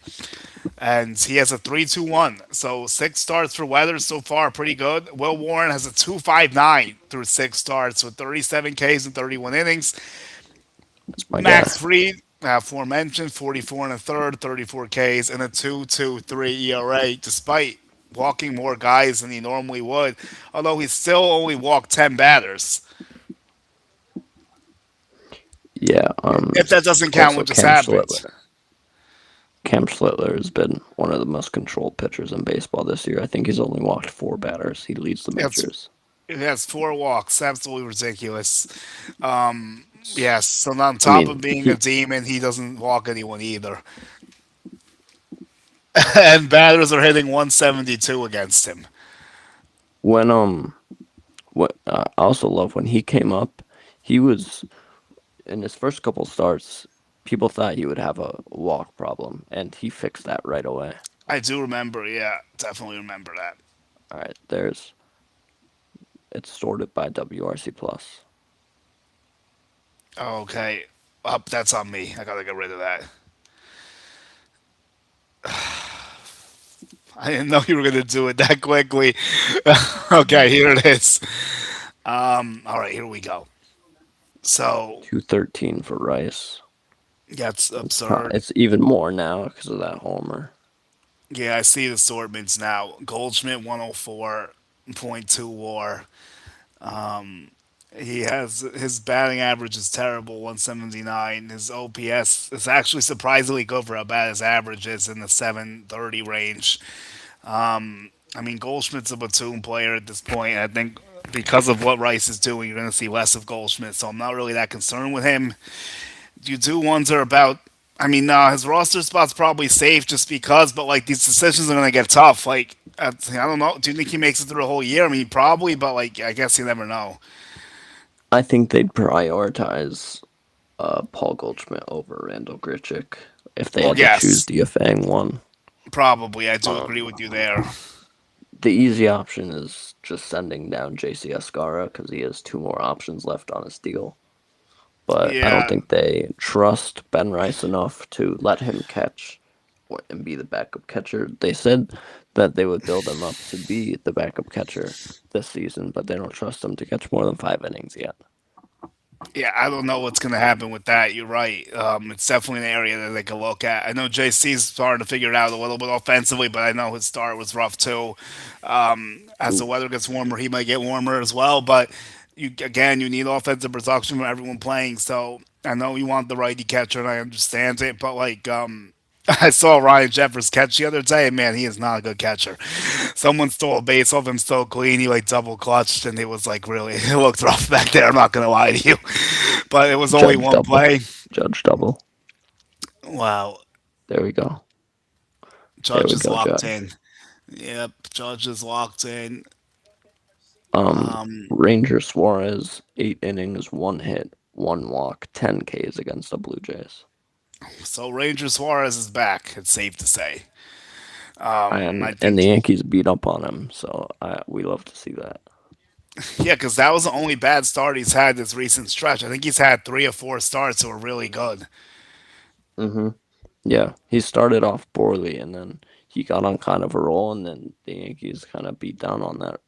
And he has a 3.21. So 6 starts for Weathers so far, pretty good. Will Warren has a 2.59 through 6 starts with 37 Ks and 31 innings. That's my guy. Max Fried, aforementioned, 44 and a third, 34 Ks, and a 2.23 ERA, despite walking more guys than he normally would. Although he still only walked 10 batters. Yeah. If that doesn't count Also, what just happened. Cam Schlittler has been one of the most controlled pitchers in baseball this year. I think he's only walked 4 batters. He leads the It's, majors. it has 4 walks. Absolutely ridiculous. Yes, so on I top mean, of being a he demon, he doesn't walk anyone either. And batters are hitting 172 against him. when what I also love when he came up, he was in his first couple starts. People thought he would have a walk problem, and he fixed that right away. I do remember, yeah, definitely remember that. All right, there's it's sorted by WRC plus. Okay, up, that's on me. I gotta get rid of that. I didn't know you were gonna do it that quickly. Okay, here it is. All right, here we go. So 213 for Rice. that's absurd. It's even more now because of that homer. Yeah, I see the assortments now. Goldschmidt 104.2 WAR. He has his batting average is terrible, 179. His OPS is actually surprisingly good for how bad his average is in the 730 range. I mean, Goldschmidt's a platoon player at this point. I think because of what Rice is doing, you're going to see less of Goldschmidt. So I'm not really that concerned with him. You do wonder about. I mean, his roster spot's probably safe just because, but like these decisions are going to get tough. Like, I don't know. Do you think he makes it through the whole year? I mean, probably, but like, I guess you never know. I think they'd prioritize Paul Goldschmidt over Randall Grichuk if they Well, had to choose yes, DFAing one. probably. I do agree with Um, you there. the easy option is just sending down JC Escara because he has 2 more options left on his deal. But I don't Yeah, think they trust Ben Rice enough to let him catch and be the backup catcher. They said that they would build him up to be the backup catcher this season, but they don't trust him to catch more than 5 innings yet. yeah. I don't know what's going to happen with that. You're right. It's definitely an area that they can look at. I know JC's starting to figure it out a little bit offensively, but I know his start was rough too. As the weather gets warmer, he might get warmer as well. But you need offensive production from everyone playing. So I know you want the righty catcher, and I understand it. But like, I saw Ryan Jeffers catch the other day, and man, he is not a good catcher. Someone stole a base off him so clean, he like double clutched, and it was like really, it looked rough back there. I'm not gonna lie to you, but it was only Judge one double. play. Judge double. Wow, There we go. There Judge we is go, locked Judge. in. Yep, Judge is locked in. Um, Ranger Suarez, 8 innings, 1 hit, 1 walk, 10 Ks against the Blue Jays. So Ranger Suarez is back. It's safe to say. I And think, the Yankees beat up on him, so we love to see that. yeah, because that was the only bad start he's had this recent stretch. I think he's had 3 or 4 starts that were really good. hmm Yeah, he started off poorly, and then he got on kind of a roll, and then the Yankees kind of beat down on that.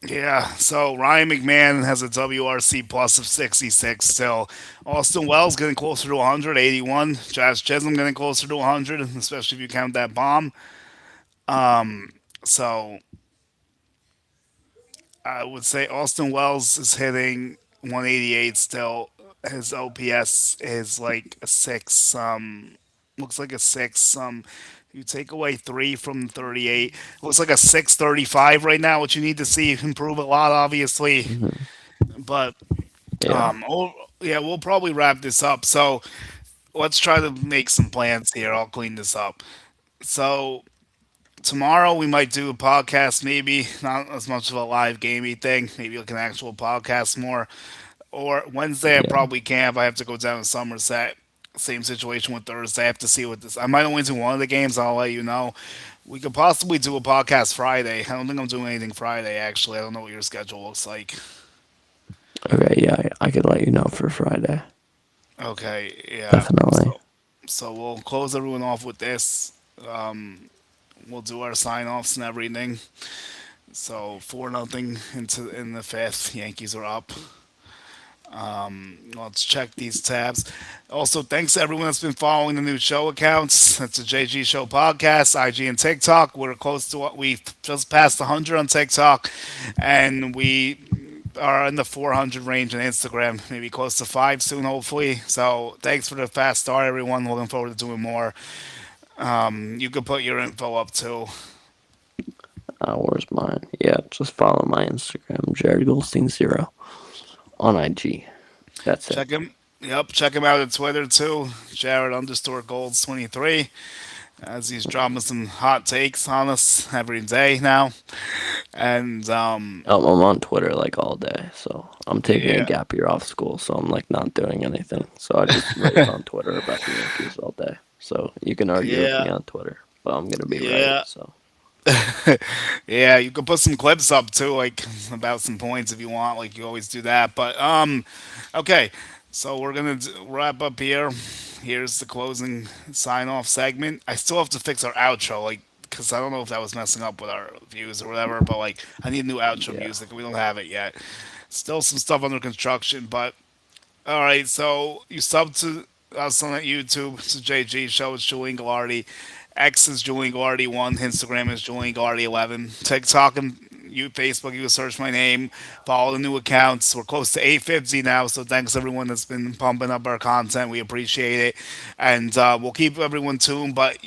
Yeah, so Ryan McMahon has a WRC plus of 66 still. Austin Wells getting closer to 100, 81. Josh Chisholm getting closer to 100, especially if you count that bomb. So I would say Austin Wells is hitting 188 still. His OPS is like a 6. Looks like a 6. You take away 3 from 38. Looks like a 635 right now, which you need to see improve a lot, obviously. hmm But Yeah, yeah, we'll probably wrap this up. So let's try to make some plans here. I'll clean this up. So tomorrow we might do a podcast, maybe not as much of a live gamey thing, maybe like an actual podcast more. Or Wednesday I Yeah. probably can't. I have to go down to Somerset. Same situation with Thursday. I have to see what this. I might only do one of the games. I'll let you know. We could possibly do a podcast Friday. I don't think I'm doing anything Friday. Actually, I don't know what your schedule looks like. Okay. Yeah, I could let you know for Friday. Okay, yeah. Definitely. So we'll close everyone off with this. We'll do our sign offs and everything. So 4-0 into in the fifth. Yankees are up. Let's check these tabs. Also, thanks to everyone that's been following the new show accounts. That's the JG Show podcast, IG and TikTok. We're close to what we just passed 100 on TikTok, and we are in the 400 range on Instagram. Maybe close to 5 soon, hopefully. So thanks for the fast start, everyone. Looking forward to doing more. You can put your info up too. Where's mine? Yeah, just follow my Instagram, Jared Goldstein 0 on IG. That's it. Check him. Yep, check him out on Twitter too. Jared underscore Golds 23. As he's dropping some hot takes on us every day now. And I'm on Twitter like all day, so I'm taking a yeah, gap year off school, so I'm like not doing anything. So I just rave on Twitter about the Yankees all day. So you can argue with yeah, me on Twitter, but I'm gonna be right. yeah, So yeah. You could put some clips up too, like about some points if you want, like you always do that. But okay. So we're gonna wrap up here. Here's the closing sign off segment. I still have to fix our outro, like because I don't know if that was messing up with our views or whatever. But like, I need new outro yeah, music. We don't have it yet. Still some stuff under construction, but all right, so you sub to us on YouTube. It's a JG show. It's Julian Gallardi. X is Julian Gallardi 1. Instagram is Julian Gallardi 11. TikTok and you Facebook, you can search my name. Follow the new accounts. We're close to 850 now, so thanks everyone that's been pumping up our content. We appreciate it, and we'll keep everyone tuned. But